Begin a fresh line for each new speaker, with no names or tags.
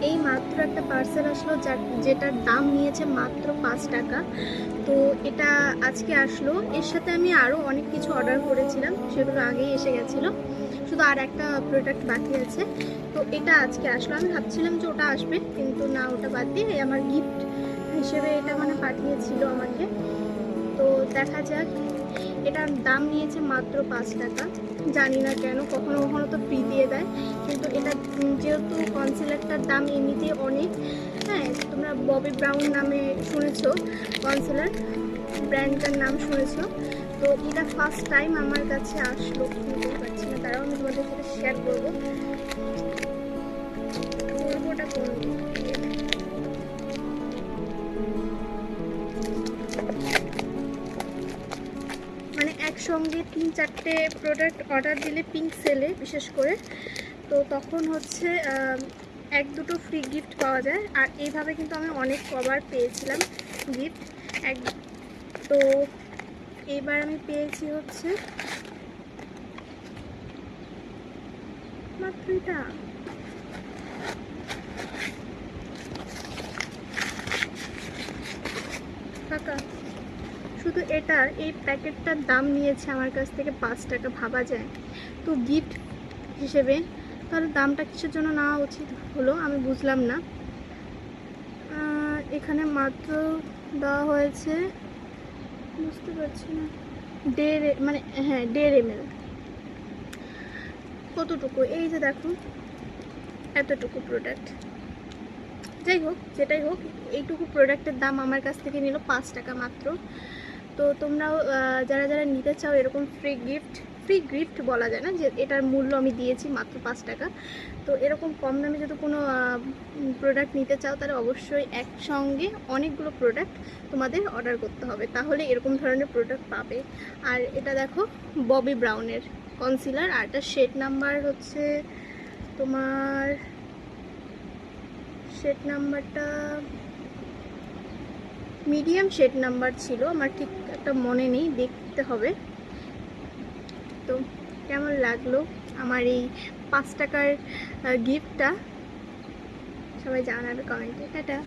এই মাত্র একটা পার্সেল আসলো যেটার দাম নিয়েছে মাত্র 5 টাকা। তো এটা আজকে আসলো। এর সাথে আমি আরও অনেক কিছু অর্ডার করেছিলাম, সেগুলো আগেই এসে গেছিলো, শুধু আর একটা প্রোডাক্ট বাকি আছে। তো এটা আজকে আসলো। আমি ভাবছিলাম যে ওটা আসবে, কিন্তু না, ওটা বাদ দিয়ে আমার গিফট হিসেবে এটা মানে পাঠিয়েছিল আমাকে। তো দেখা যাক। এটার দাম নিয়েছে মাত্র 5 টাকা। জানি না কেন, কখনো কখনো তো ফ্রি দিয়ে দেয়, কিন্তু এটা যেহেতু কনসিলারটার দাম এমনিতেই অনেক। হ্যাঁ, তোমরা ববি ব্রাউন নামে শুনেছো, কনসিলার ব্র্যান্ডটার নাম শুনেছো। তো এটা ফার্স্ট টাইম আমার কাছে আসলো, বুঝতেই পারছি না, তারাও আমি তোমাদের সাথে শেয়ার করবো। ওটা কোন মানে একসঙ্গে 3-4টে প্রোডাক্ট অর্ডার দিলে পিঙ্ক সেলে বিশেষ করে, তো তখন হচ্ছে 1-2টো ফ্রি গিফট পাওয়া যায়। আর এইভাবে কিন্তু আমি অনেক কবার পেয়েছিলাম গিফট। তো এইবার আমি পেয়েছি হচ্ছে মাত্র এটা। কাকা, শুধু এটার এই প্যাকেটটার দাম নিয়েছে আমার কাছ থেকে 5 টাকা। ভাবা যায়? তো গিফট হিসেবে তাহলে দামটা কিসের জন্য নেওয়া উচিত হলো আমি বুঝলাম না। এখানে মাত্র দেওয়া হয়েছে, বুঝতে পারছি না, 1.5 মানে হ্যাঁ 1.5 ml। কতটুকু? এই যে দেখো, এতটুকু প্রোডাক্ট। যাই হোক, যেটাই হোক, এইটুকু প্রোডাক্টের দাম আমার কাছ থেকে নিল 5 টাকা মাত্র। তো তোমরাও যারা যারা নিতে চাও এরকম ফ্রি গিফট বলা যায় না, যে এটার মূল্য আমি দিয়েছি মাত্র 5 টাকা। তো এরকম কম দামে যদি কোনো প্রোডাক্ট নিতে চাও, তাহলে অবশ্যই একসঙ্গে অনেকগুলো প্রোডাক্ট তোমাদের অর্ডার করতে হবে, তাহলে এরকম ধরনের প্রোডাক্ট পাবে। আর এটা দেখো, ববি ব্রাউনের কনসিলার, আর এটা শেড নাম্বার হচ্ছে তোমার, শেড নাম্বারটা মিডিয়াম শেড নাম্বার ছিল, আমার ঠিক একটা মনে নেই, দেখতে হবে। তো কেমন লাগলো আমার এই 5 টাকার গিফটটা, সবাই জানাবে কমেন্টে। টাটা।